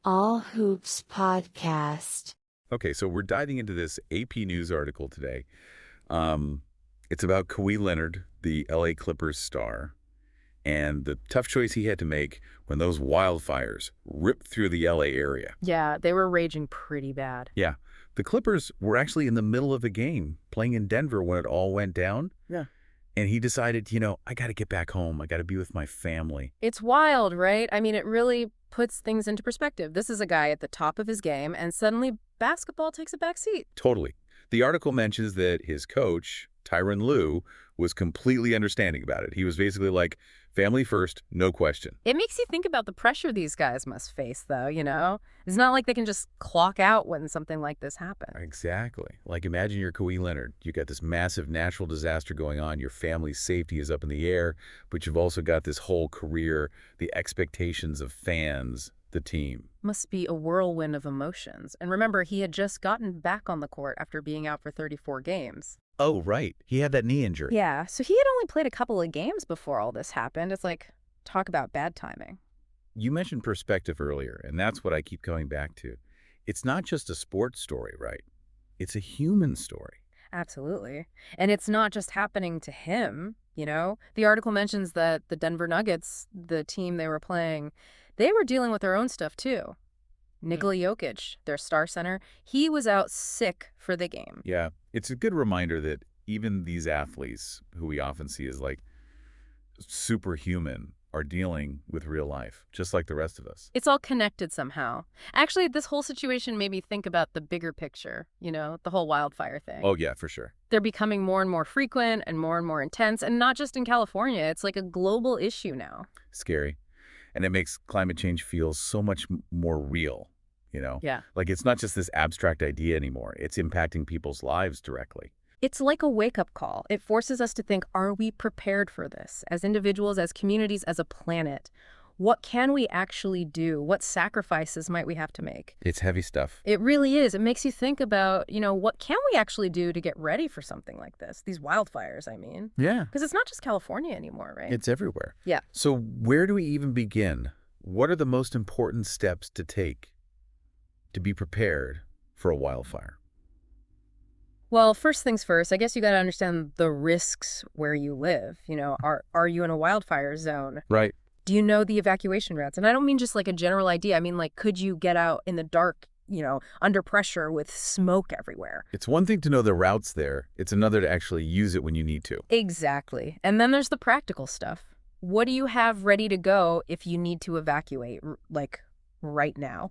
All Hoops Podcast. Okay, so we're diving into this AP News article today. It's about Kawhi Leonard, the LA Clippers star, and the tough choice he had to make when those wildfires ripped through the LA area. Yeah, they were raging pretty bad. Yeah, the Clippers were actually in the middle of a game playing in Denver when it all went down. Yeah. And he decided, I got to get back home. I got to be with my family. It's wild, right? I mean, it really puts things into perspective. This is a guy at the top of his game, and suddenly basketball takes a back seat. Totally. The article mentions that his coach, Tyronn Lue, was completely understanding about it. He was basically like, family first, no question. It makes you think about the pressure these guys must face, though, It's not like they can just clock out when something like this happens. Exactly. Like, imagine you're Kawhi Leonard. You got this massive natural disaster going on. Your family's safety is up in the air, but you've also got this whole career, the expectations of fans, the team. Must be a whirlwind of emotions. And remember, he had just gotten back on the court after being out for 34 games. Oh, right. He had that knee injury. Yeah, so he had only played a couple of games before all this happened. It's like, talk about bad timing. You mentioned perspective earlier, and that's what I keep coming back to. It's not just a sports story, right? It's a human story. Absolutely. And it's not just happening to him, The article mentions that the Denver Nuggets, the team they were playing, they were dealing with their own stuff too. Nikola Jokic, their star center, he was out sick for the game. Yeah, it's a good reminder that even these athletes, who we often see as like superhuman, are dealing with real life, just like the rest of us. It's all connected somehow. Actually, this whole situation made me think about the bigger picture, the whole wildfire thing. Oh, yeah, for sure. They're becoming more and more frequent and more intense, and not just in California. It's like a global issue now. Scary. And it makes climate change feel so much more real, Yeah. Like, it's not just this abstract idea anymore. It's impacting people's lives directly. It's like a wake-up call. It forces us to think, are we prepared for this? As individuals, as communities, as a planet, what can we actually do? What sacrifices might we have to make? It's heavy stuff. It really is. It makes you think about, what can we actually do to get ready for something like this? These wildfires, I mean. Yeah. Because it's not just California anymore, right? It's everywhere. Yeah. So where do we even begin? What are the most important steps to take to be prepared for a wildfire? Well, first things first, I guess you got to understand the risks where you live. Are you in a wildfire zone? Right. Do you know the evacuation routes? And I don't mean just like a general idea. I mean, like, could you get out in the dark, under pressure with smoke everywhere? It's one thing to know the routes there. It's another to actually use it when you need to. Exactly. And then there's the practical stuff. What do you have ready to go if you need to evacuate, like, right now?